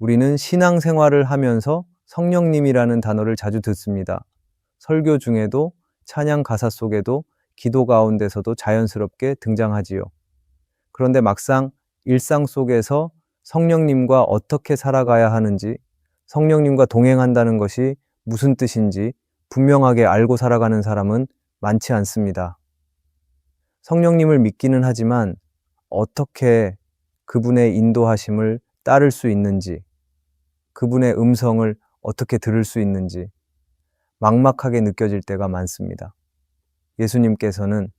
우리는 신앙생활을 하면서 성령님이라는 단어를 자주 듣습니다. 설교 중에도, 찬양 가사 속에도, 기도 가운데서도 자연스럽게 등장하지요. 그런데 막상 일상 속에서 성령님과 어떻게 살아가야 하는지, 성령님과 동행한다는 것이 무슨 뜻인지 분명하게 알고 살아가는 사람은 많지 않습니다. 성령님을 믿기는 하지만 어떻게 그분의 인도하심을 따를 수 있는지, 그분의 음성을 어떻게 들을 수 있는지 막막하게 느껴질 때가 많습니다. 예수님께서는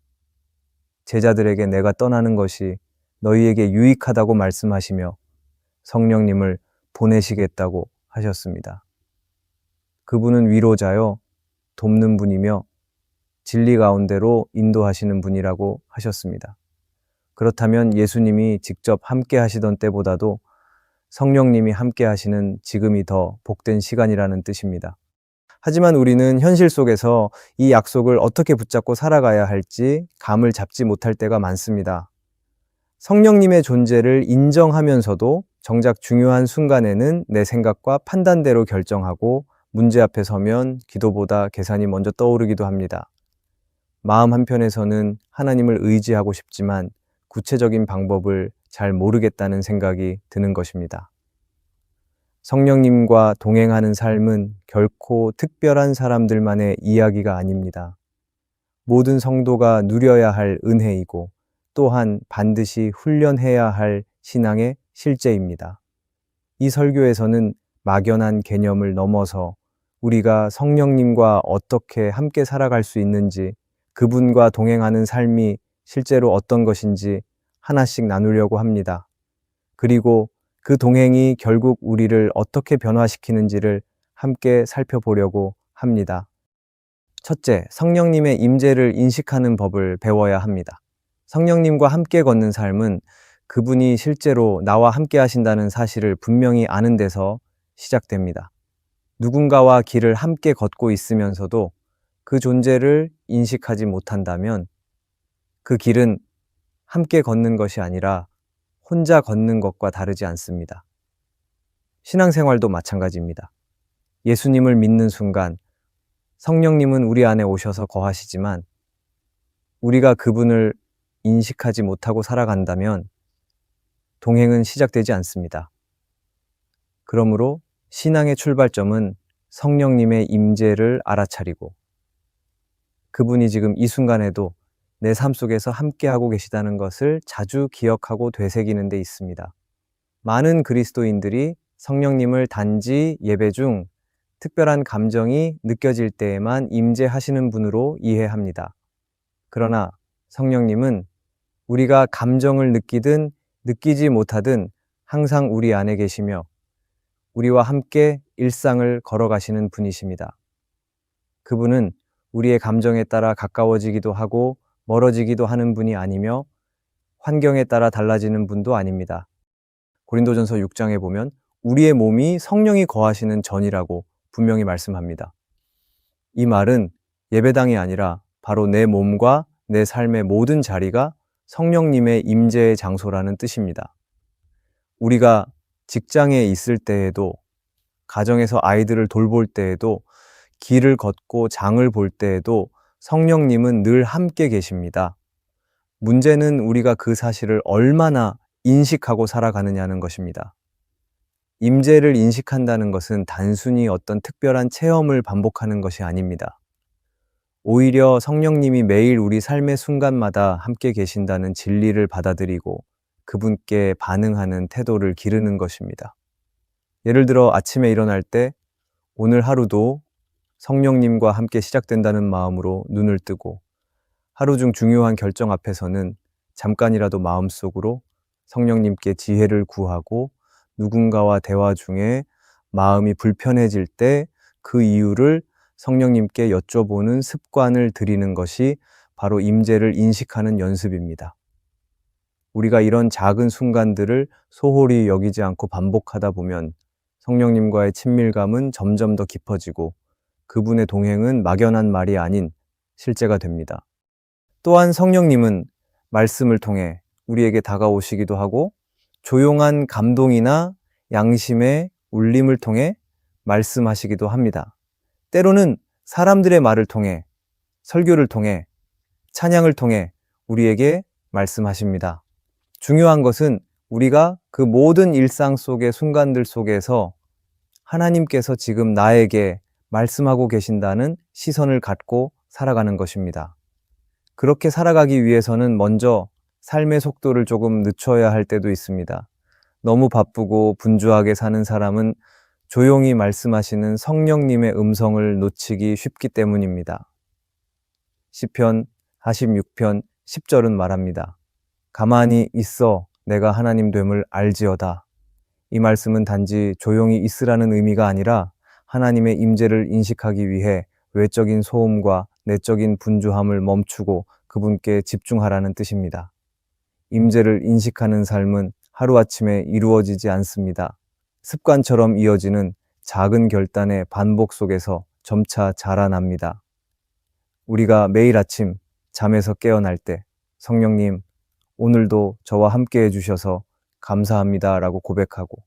제자들에게 내가 떠나는 것이 너희에게 유익하다고 말씀하시며 성령님을 보내시겠다고 하셨습니다. 그분은 위로자요, 돕는 분이며 진리 가운데로 인도하시는 분이라고 하셨습니다. 그렇다면 예수님이 직접 함께 하시던 때보다도 성령님이 함께 하시는 지금이 더 복된 시간이라는 뜻입니다. 하지만 우리는 현실 속에서 이 약속을 어떻게 붙잡고 살아가야 할지 감을 잡지 못할 때가 많습니다. 성령님의 존재를 인정하면서도 정작 중요한 순간에는 내 생각과 판단대로 결정하고 문제 앞에 서면 기도보다 계산이 먼저 떠오르기도 합니다. 마음 한편에서는 하나님을 의지하고 싶지만 구체적인 방법을 잘 모르겠다는 생각이 드는 것입니다. 성령님과 동행하는 삶은 결코 특별한 사람들만의 이야기가 아닙니다. 모든 성도가 누려야 할 은혜이고 또한 반드시 훈련해야 할 신앙의 실제입니다. 이 설교에서는 막연한 개념을 넘어서 우리가 성령님과 어떻게 함께 살아갈 수 있는지, 그분과 동행하는 삶이 실제로 어떤 것인지 하나씩 나누려고 합니다. 그리고 그 동행이 결국 우리를 어떻게 변화시키는지를 함께 살펴보려고 합니다. 첫째, 성령님의 임재를 인식하는 법을 배워야 합니다. 성령님과 함께 걷는 삶은 그분이 실제로 나와 함께 하신다는 사실을 분명히 아는 데서 시작됩니다. 누군가와 길을 함께 걷고 있으면서도 그 존재를 인식하지 못한다면 그 길은 함께 걷는 것이 아니라 혼자 걷는 것과 다르지 않습니다. 신앙생활도 마찬가지입니다. 예수님을 믿는 순간 성령님은 우리 안에 오셔서 거하시지만 우리가 그분을 인식하지 못하고 살아간다면 동행은 시작되지 않습니다. 그러므로 신앙의 출발점은 성령님의 임재를 알아차리고 그분이 지금 이 순간에도 내 삶 속에서 함께하고 계시다는 것을 자주 기억하고 되새기는 데 있습니다. 많은 그리스도인들이 성령님을 단지 예배 중 특별한 감정이 느껴질 때에만 임재하시는 분으로 이해합니다. 그러나 성령님은 우리가 감정을 느끼든 느끼지 못하든 항상 우리 안에 계시며 우리와 함께 일상을 걸어가시는 분이십니다. 그분은 우리의 감정에 따라 가까워지기도 하고 멀어지기도 하는 분이 아니며 환경에 따라 달라지는 분도 아닙니다. 고린도전서 6장에 보면 우리의 몸이 성령이 거하시는 전이라고 분명히 말씀합니다. 이 말은 예배당이 아니라 바로 내 몸과 내 삶의 모든 자리가 성령님의 임재의 장소라는 뜻입니다. 우리가 직장에 있을 때에도, 가정에서 아이들을 돌볼 때에도, 길을 걷고 장을 볼 때에도 성령님은 늘 함께 계십니다. 문제는 우리가 그 사실을 얼마나 인식하고 살아가느냐는 것입니다. 임재를 인식한다는 것은 단순히 어떤 특별한 체험을 반복하는 것이 아닙니다. 오히려 성령님이 매일 우리 삶의 순간마다 함께 계신다는 진리를 받아들이고 그분께 반응하는 태도를 기르는 것입니다. 예를 들어 아침에 일어날 때 오늘 하루도 성령님과 함께 시작된다는 마음으로 눈을 뜨고 하루 중 중요한 결정 앞에서는 잠깐이라도 마음속으로 성령님께 지혜를 구하고 누군가와 대화 중에 마음이 불편해질 때 그 이유를 성령님께 여쭤보는 습관을 들이는 것이 바로 임재를 인식하는 연습입니다. 우리가 이런 작은 순간들을 소홀히 여기지 않고 반복하다 보면 성령님과의 친밀감은 점점 더 깊어지고 그분의 동행은 막연한 말이 아닌 실제가 됩니다. 또한 성령님은 말씀을 통해 우리에게 다가오시기도 하고 조용한 감동이나 양심의 울림을 통해 말씀하시기도 합니다. 때로는 사람들의 말을 통해, 설교를 통해, 찬양을 통해 우리에게 말씀하십니다. 중요한 것은 우리가 그 모든 일상 속의 순간들 속에서 하나님께서 지금 나에게 말씀하고 계신다는 시선을 갖고 살아가는 것입니다. 그렇게 살아가기 위해서는 먼저 삶의 속도를 조금 늦춰야 할 때도 있습니다. 너무 바쁘고 분주하게 사는 사람은 조용히 말씀하시는 성령님의 음성을 놓치기 쉽기 때문입니다. 시편 46편 10절은 말합니다. 가만히 있어 내가 하나님 됨을 알지어다. 이 말씀은 단지 조용히 있으라는 의미가 아니라 하나님의 임재를 인식하기 위해 외적인 소음과 내적인 분주함을 멈추고 그분께 집중하라는 뜻입니다. 임재를 인식하는 삶은 하루아침에 이루어지지 않습니다. 습관처럼 이어지는 작은 결단의 반복 속에서 점차 자라납니다. 우리가 매일 아침 잠에서 깨어날 때 성령님, 오늘도 저와 함께 해주셔서 감사합니다 라고 고백하고,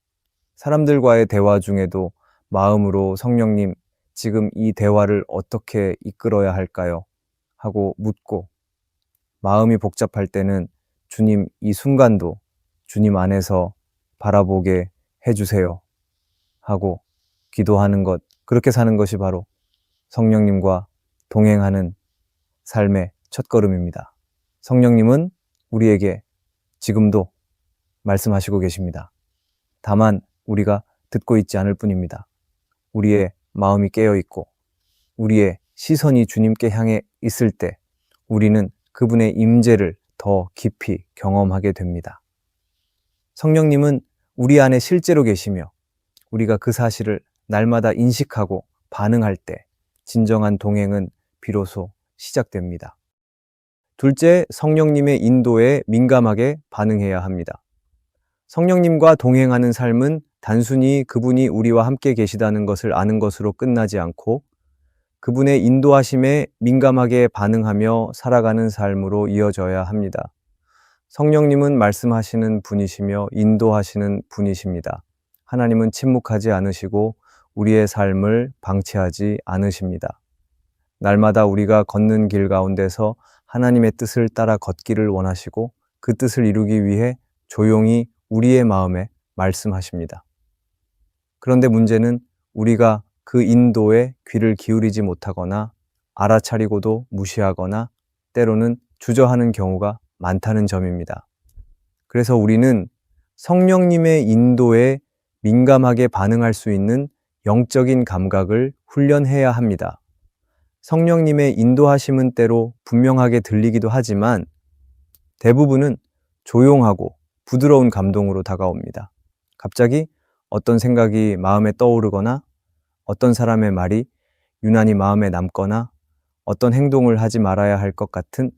사람들과의 대화 중에도 마음으로 성령님, 지금 이 대화를 어떻게 이끌어야 할까요? 하고 묻고, 마음이 복잡할 때는 주님, 이 순간도 주님 안에서 바라보게 해주세요 하고 기도하는 것, 그렇게 사는 것이 바로 성령님과 동행하는 삶의 첫걸음입니다. 성령님은 우리에게 지금도 말씀하시고 계십니다. 다만 우리가 듣고 있지 않을 뿐입니다. 우리의 마음이 깨어 있고 우리의 시선이 주님께 향해 있을 때 우리는 그분의 임재를 더 깊이 경험하게 됩니다. 성령님은 우리 안에 실제로 계시며 우리가 그 사실을 날마다 인식하고 반응할 때 진정한 동행은 비로소 시작됩니다. 둘째, 성령님의 인도에 민감하게 반응해야 합니다. 성령님과 동행하는 삶은 단순히 그분이 우리와 함께 계시다는 것을 아는 것으로 끝나지 않고 그분의 인도하심에 민감하게 반응하며 살아가는 삶으로 이어져야 합니다. 성령님은 말씀하시는 분이시며 인도하시는 분이십니다. 하나님은 침묵하지 않으시고 우리의 삶을 방치하지 않으십니다. 날마다 우리가 걷는 길 가운데서 하나님의 뜻을 따라 걷기를 원하시고 그 뜻을 이루기 위해 조용히 우리의 마음에 말씀하십니다. 그런데 문제는 우리가 그 인도에 귀를 기울이지 못하거나 알아차리고도 무시하거나 때로는 주저하는 경우가 많다는 점입니다. 그래서 우리는 성령님의 인도에 민감하게 반응할 수 있는 영적인 감각을 훈련해야 합니다. 성령님의 인도하심은 때로 분명하게 들리기도 하지만 대부분은 조용하고 부드러운 감동으로 다가옵니다. 갑자기 어떤 생각이 마음에 떠오르거나 어떤 사람의 말이 유난히 마음에 남거나 어떤 행동을 하지 말아야 할 것 같은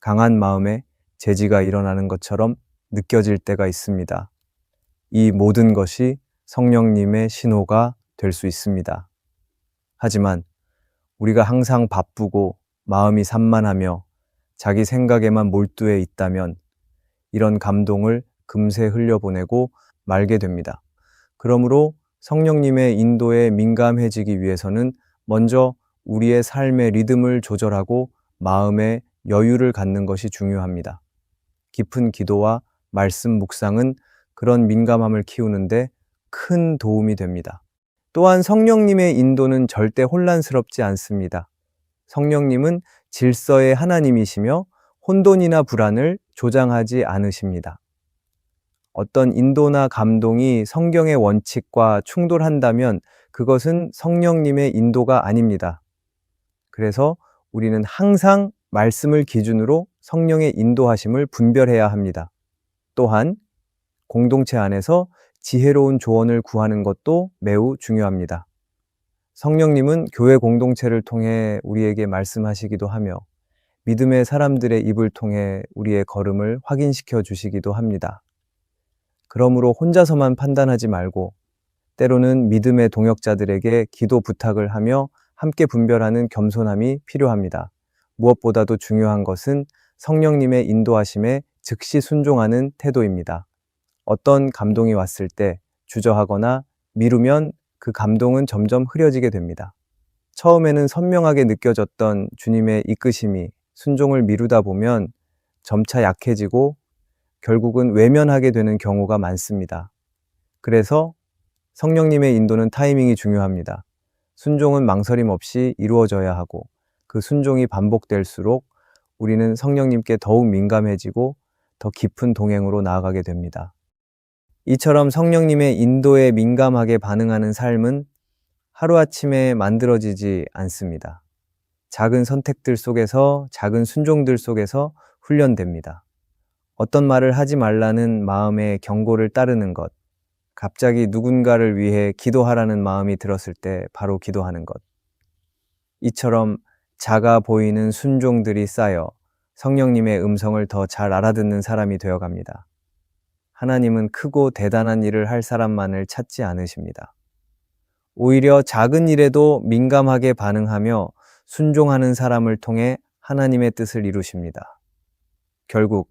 강한 마음의 제지가 일어나는 것처럼 느껴질 때가 있습니다. 이 모든 것이 성령님의 신호가 될 수 있습니다. 하지만 우리가 항상 바쁘고 마음이 산만하며 자기 생각에만 몰두해 있다면 이런 감동을 금세 흘려보내고 말게 됩니다. 그러므로 성령님의 인도에 민감해지기 위해서는 먼저 우리의 삶의 리듬을 조절하고 마음의 여유를 갖는 것이 중요합니다. 깊은 기도와 말씀 묵상은 그런 민감함을 키우는데 큰 도움이 됩니다. 또한 성령님의 인도는 절대 혼란스럽지 않습니다. 성령님은 질서의 하나님이시며 혼돈이나 불안을 조장하지 않으십니다. 어떤 인도나 감동이 성경의 원칙과 충돌한다면 그것은 성령님의 인도가 아닙니다. 그래서 우리는 항상 말씀을 기준으로 성령의 인도하심을 분별해야 합니다. 또한 공동체 안에서 지혜로운 조언을 구하는 것도 매우 중요합니다. 성령님은 교회 공동체를 통해 우리에게 말씀하시기도 하며 믿음의 사람들의 입을 통해 우리의 걸음을 확인시켜 주시기도 합니다. 그러므로 혼자서만 판단하지 말고 때로는 믿음의 동역자들에게 기도 부탁을 하며 함께 분별하는 겸손함이 필요합니다. 무엇보다도 중요한 것은 성령님의 인도하심에 즉시 순종하는 태도입니다. 어떤 감동이 왔을 때 주저하거나 미루면 그 감동은 점점 흐려지게 됩니다. 처음에는 선명하게 느껴졌던 주님의 이끄심이 순종을 미루다 보면 점차 약해지고 결국은 외면하게 되는 경우가 많습니다. 그래서 성령님의 인도는 타이밍이 중요합니다. 순종은 망설임 없이 이루어져야 하고 그 순종이 반복될수록 우리는 성령님께 더욱 민감해지고 더 깊은 동행으로 나아가게 됩니다. 이처럼 성령님의 인도에 민감하게 반응하는 삶은 하루아침에 만들어지지 않습니다. 작은 선택들 속에서, 작은 순종들 속에서 훈련됩니다. 어떤 말을 하지 말라는 마음의 경고를 따르는 것, 갑자기 누군가를 위해 기도하라는 마음이 들었을 때 바로 기도하는 것. 이처럼 작아 보이는 순종들이 쌓여 성령님의 음성을 더 잘 알아듣는 사람이 되어갑니다. 하나님은 크고 대단한 일을 할 사람만을 찾지 않으십니다. 오히려 작은 일에도 민감하게 반응하며 순종하는 사람을 통해 하나님의 뜻을 이루십니다. 결국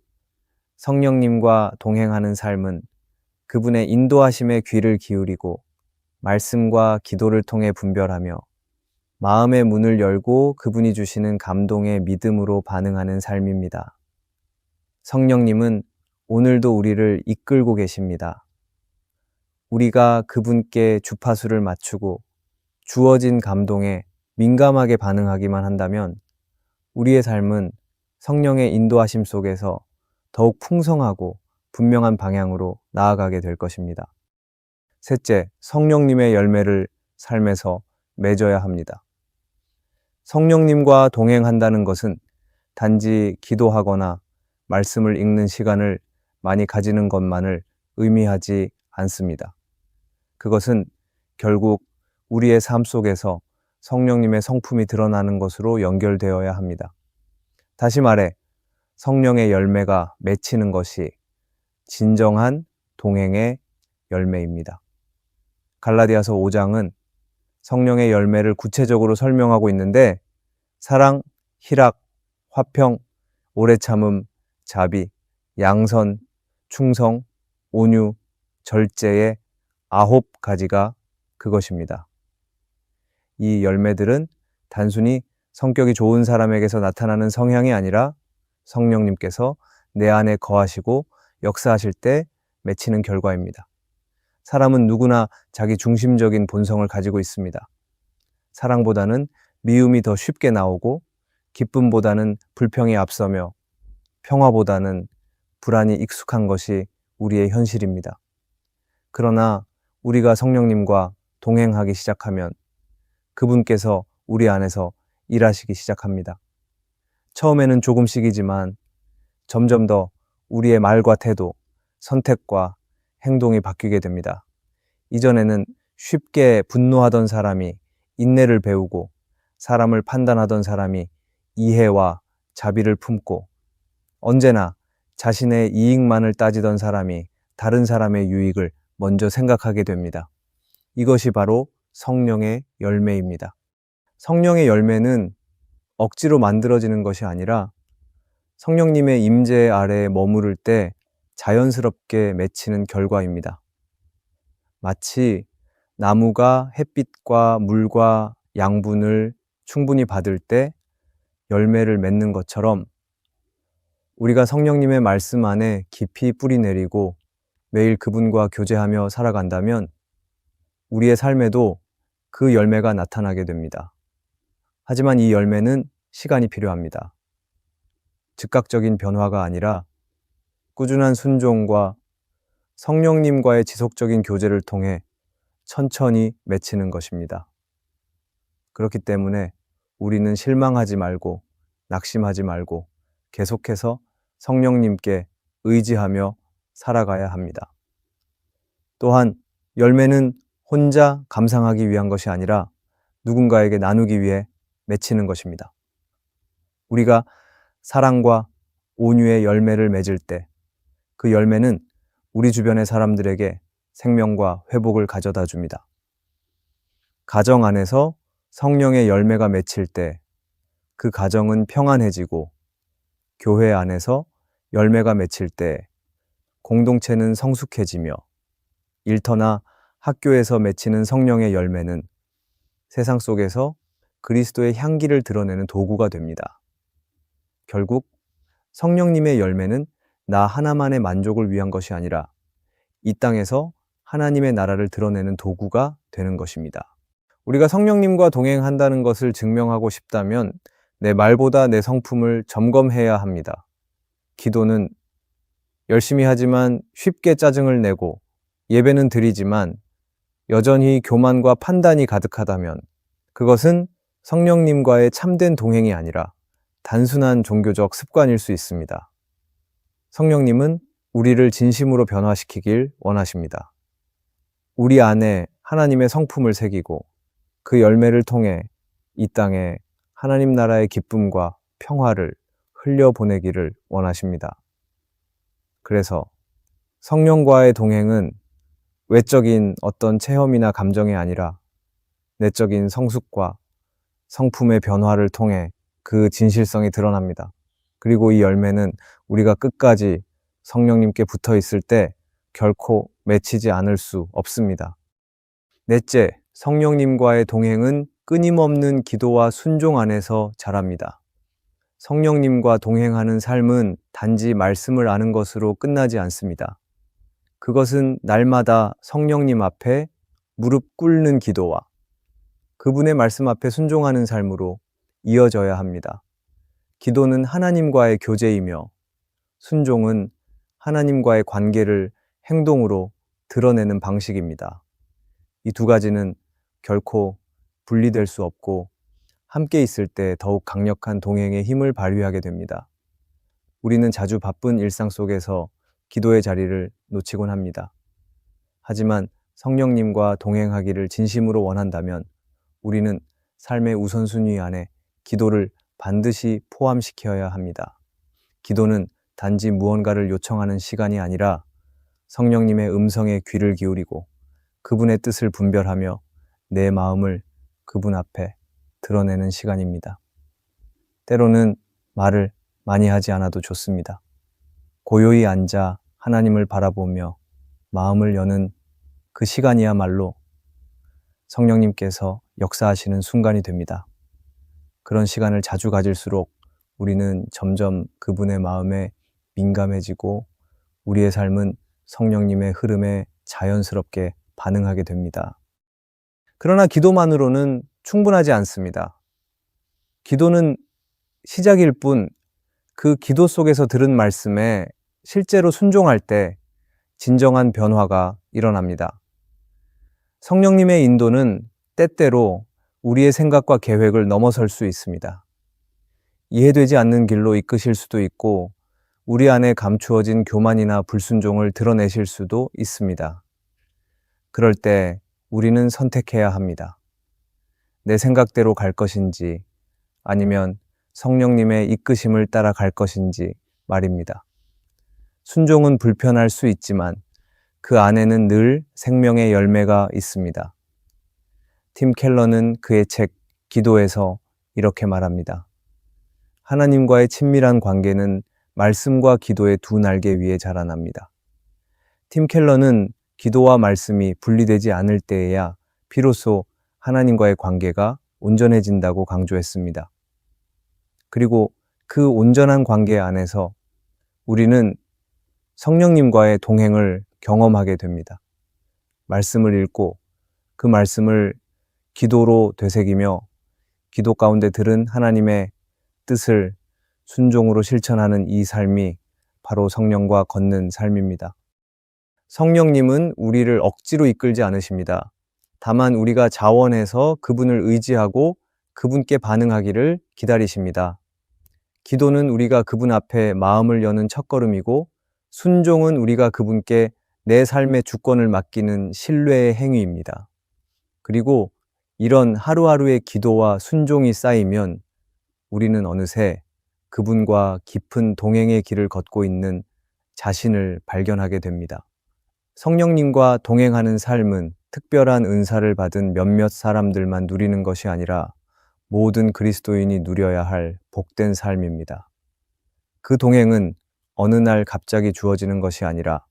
성령님과 동행하는 삶은 그분의 인도하심에 귀를 기울이고 말씀과 기도를 통해 분별하며 마음의 문을 열고 그분이 주시는 감동에 믿음으로 반응하는 삶입니다. 성령님은 오늘도 우리를 이끌고 계십니다. 우리가 그분께 주파수를 맞추고 주어진 감동에 민감하게 반응하기만 한다면 우리의 삶은 성령의 인도하심 속에서 더욱 풍성하고 분명한 방향으로 나아가게 될 것입니다. 셋째, 성령님의 열매를 삶에서 맺어야 합니다. 성령님과 동행한다는 것은 단지 기도하거나 말씀을 읽는 시간을 많이 가지는 것만을 의미하지 않습니다. 그것은 결국 우리의 삶 속에서 성령님의 성품이 드러나는 것으로 연결되어야 합니다. 다시 말해, 성령의 열매가 맺히는 것이 진정한 동행의 열매입니다. 갈라디아서 5장은 성령의 열매를 구체적으로 설명하고 있는데 사랑, 희락, 화평, 오래 참음, 자비, 양선, 충성, 온유, 절제의 9가지가 그것입니다. 이 열매들은 단순히 성격이 좋은 사람에게서 나타나는 성향이 아니라 성령님께서 내 안에 거하시고 역사하실 때 맺히는 결과입니다. 사람은 누구나 자기 중심적인 본성을 가지고 있습니다. 사랑보다는 미움이 더 쉽게 나오고 기쁨보다는 불평이 앞서며 평화보다는 불안이 익숙한 것이 우리의 현실입니다. 그러나 우리가 성령님과 동행하기 시작하면 그분께서 우리 안에서 일하시기 시작합니다. 처음에는 조금씩이지만 점점 더 우리의 말과 태도, 선택과 행동이 바뀌게 됩니다. 이전에는 쉽게 분노하던 사람이 인내를 배우고 사람을 판단하던 사람이 이해와 자비를 품고 언제나 자신의 이익만을 따지던 사람이 다른 사람의 유익을 먼저 생각하게 됩니다. 이것이 바로 성령의 열매입니다. 성령의 열매는 억지로 만들어지는 것이 아니라 성령님의 임재 아래에 머무를 때 자연스럽게 맺히는 결과입니다. 마치 나무가 햇빛과 물과 양분을 충분히 받을 때 열매를 맺는 것처럼 우리가 성령님의 말씀 안에 깊이 뿌리 내리고 매일 그분과 교제하며 살아간다면 우리의 삶에도 그 열매가 나타나게 됩니다. 하지만 이 열매는 시간이 필요합니다. 즉각적인 변화가 아니라 꾸준한 순종과 성령님과의 지속적인 교제를 통해 천천히 맺히는 것입니다. 그렇기 때문에 우리는 실망하지 말고 낙심하지 말고 계속해서 성령님께 의지하며 살아가야 합니다. 또한 열매는 혼자 감상하기 위한 것이 아니라 누군가에게 나누기 위해 맺히는 것입니다. 우리가 사랑과 온유의 열매를 맺을 때 그 열매는 우리 주변의 사람들에게 생명과 회복을 가져다 줍니다. 가정 안에서 성령의 열매가 맺힐 때 그 가정은 평안해지고 교회 안에서 열매가 맺힐 때 공동체는 성숙해지며 일터나 학교에서 맺히는 성령의 열매는 세상 속에서 그리스도의 향기를 드러내는 도구가 됩니다. 결국 성령님의 열매는 나 하나만의 만족을 위한 것이 아니라 이 땅에서 하나님의 나라를 드러내는 도구가 되는 것입니다. 우리가 성령님과 동행한다는 것을 증명하고 싶다면 내 말보다 내 성품을 점검해야 합니다. 기도는 열심히 하지만 쉽게 짜증을 내고 예배는 드리지만 여전히 교만과 판단이 가득하다면 그것은 성령님과의 참된 동행이 아니라 단순한 종교적 습관일 수 있습니다. 성령님은 우리를 진심으로 변화시키길 원하십니다. 우리 안에 하나님의 성품을 새기고 그 열매를 통해 이 땅에 하나님 나라의 기쁨과 평화를 흘려보내기를 원하십니다. 그래서 성령과의 동행은 외적인 어떤 체험이나 감정이 아니라 내적인 성숙과 성품의 변화를 통해 그 진실성이 드러납니다. 그리고 이 열매는 우리가 끝까지 성령님께 붙어 있을 때 결코 맺히지 않을 수 없습니다. 넷째, 성령님과의 동행은 끊임없는 기도와 순종 안에서 자랍니다. 성령님과 동행하는 삶은 단지 말씀을 아는 것으로 끝나지 않습니다. 그것은 날마다 성령님 앞에 무릎 꿇는 기도와 그분의 말씀 앞에 순종하는 삶으로 이어져야 합니다. 기도는 하나님과의 교제이며 순종은 하나님과의 관계를 행동으로 드러내는 방식입니다. 이 두 가지는 결코 분리될 수 없고 함께 있을 때 더욱 강력한 동행의 힘을 발휘하게 됩니다. 우리는 자주 바쁜 일상 속에서 기도의 자리를 놓치곤 합니다. 하지만 성령님과 동행하기를 진심으로 원한다면 우리는 삶의 우선순위 안에 기도를 반드시 포함시켜야 합니다. 기도는 단지 무언가를 요청하는 시간이 아니라 성령님의 음성에 귀를 기울이고 그분의 뜻을 분별하며 내 마음을 그분 앞에 드러내는 시간입니다. 때로는 말을 많이 하지 않아도 좋습니다. 고요히 앉아 하나님을 바라보며 마음을 여는 그 시간이야말로 성령님께서 역사하시는 순간이 됩니다. 그런 시간을 자주 가질수록 우리는 점점 그분의 마음에 민감해지고 우리의 삶은 성령님의 흐름에 자연스럽게 반응하게 됩니다. 그러나 기도만으로는 충분하지 않습니다. 기도는 시작일 뿐 그 기도 속에서 들은 말씀에 실제로 순종할 때 진정한 변화가 일어납니다. 성령님의 인도는 때때로 우리의 생각과 계획을 넘어설 수 있습니다. 이해되지 않는 길로 이끄실 수도 있고 우리 안에 감추어진 교만이나 불순종을 드러내실 수도 있습니다. 그럴 때 우리는 선택해야 합니다. 내 생각대로 갈 것인지 아니면 성령님의 이끄심을 따라 갈 것인지 말입니다. 순종은 불편할 수 있지만 그 안에는 늘 생명의 열매가 있습니다. 팀 켈러는 그의 책 기도에서 이렇게 말합니다. 하나님과의 친밀한 관계는 말씀과 기도의 두 날개 위에 자라납니다. 팀 켈러는 기도와 말씀이 분리되지 않을 때에야 비로소 하나님과의 관계가 온전해진다고 강조했습니다. 그리고 그 온전한 관계 안에서 우리는 성령님과의 동행을 경험하게 됩니다. 말씀을 읽고 그 말씀을 기도로 되새기며 기도 가운데 들은 하나님의 뜻을 순종으로 실천하는 이 삶이 바로 성령과 걷는 삶입니다. 성령님은 우리를 억지로 이끌지 않으십니다. 다만 우리가 자원해서 그분을 의지하고 그분께 반응하기를 기다리십니다. 기도는 우리가 그분 앞에 마음을 여는 첫걸음이고 순종은 우리가 그분께 내 삶의 주권을 맡기는 신뢰의 행위입니다. 그리고 이런 하루하루의 기도와 순종이 쌓이면 우리는 어느새 그분과 깊은 동행의 길을 걷고 있는 자신을 발견하게 됩니다. 성령님과 동행하는 삶은 특별한 은사를 받은 몇몇 사람들만 누리는 것이 아니라 모든 그리스도인이 누려야 할 복된 삶입니다. 그 동행은 어느 날 갑자기 주어지는 것이 아니라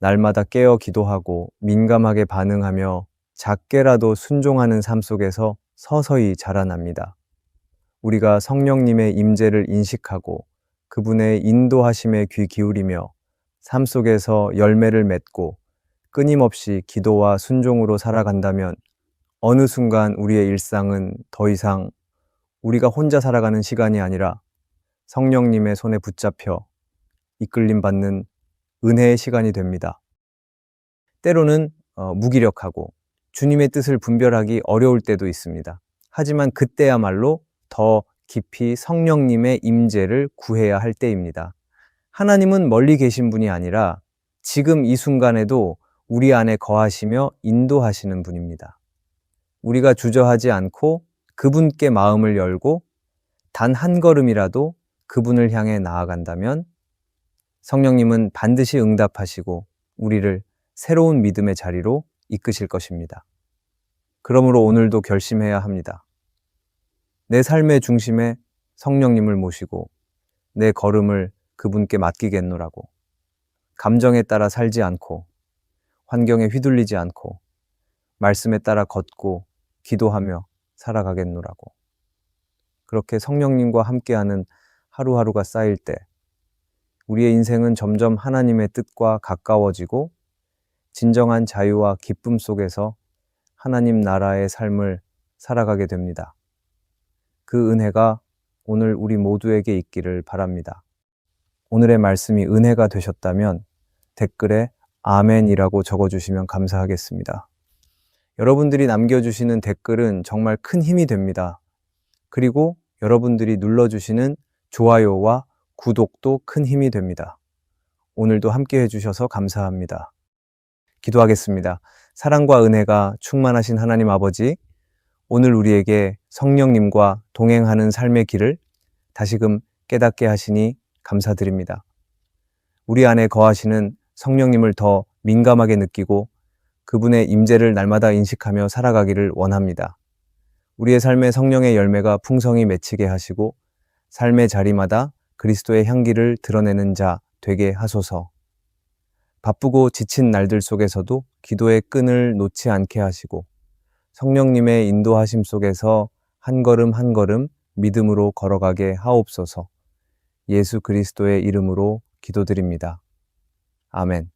날마다 깨어 기도하고 민감하게 반응하며 작게라도 순종하는 삶 속에서 서서히 자라납니다. 우리가 성령님의 임재를 인식하고 그분의 인도하심에 귀 기울이며 삶 속에서 열매를 맺고 끊임없이 기도와 순종으로 살아간다면 어느 순간 우리의 일상은 더 이상 우리가 혼자 살아가는 시간이 아니라 성령님의 손에 붙잡혀 이끌림 받는 은혜의 시간이 됩니다. 때로는 무기력하고 주님의 뜻을 분별하기 어려울 때도 있습니다. 하지만 그때야말로 더 깊이 성령님의 임재를 구해야 할 때입니다. 하나님은 멀리 계신 분이 아니라 지금 이 순간에도 우리 안에 거하시며 인도하시는 분입니다. 우리가 주저하지 않고 그분께 마음을 열고 단 한 걸음이라도 그분을 향해 나아간다면 성령님은 반드시 응답하시고 우리를 새로운 믿음의 자리로 이끄실 것입니다. 그러므로 오늘도 결심해야 합니다. 내 삶의 중심에 성령님을 모시고 내 걸음을 그분께 맡기겠노라고. 감정에 따라 살지 않고 환경에 휘둘리지 않고 말씀에 따라 걷고 기도하며 살아가겠노라고. 그렇게 성령님과 함께하는 하루하루가 쌓일 때 우리의 인생은 점점 하나님의 뜻과 가까워지고 진정한 자유와 기쁨 속에서 하나님 나라의 삶을 살아가게 됩니다. 그 은혜가 오늘 우리 모두에게 있기를 바랍니다. 오늘의 말씀이 은혜가 되셨다면 댓글에 아멘이라고 적어주시면 감사하겠습니다. 여러분들이 남겨주시는 댓글은 정말 큰 힘이 됩니다. 그리고 여러분들이 눌러주시는 좋아요와 구독도 큰 힘이 됩니다. 오늘도 함께 해주셔서 감사합니다. 기도하겠습니다. 사랑과 은혜가 충만하신 하나님 아버지, 오늘 우리에게 성령님과 동행하는 삶의 길을 다시금 깨닫게 하시니 감사드립니다. 우리 안에 거하시는 성령님을 더 민감하게 느끼고 그분의 임재를 날마다 인식하며 살아가기를 원합니다. 우리의 삶에 성령의 열매가 풍성히 맺히게 하시고 삶의 자리마다 그리스도의 향기를 드러내는 자 되게 하소서. 바쁘고 지친 날들 속에서도 기도의 끈을 놓지 않게 하시고 성령님의 인도하심 속에서 한 걸음 한 걸음 믿음으로 걸어가게 하옵소서. 예수 그리스도의 이름으로 기도드립니다. 아멘.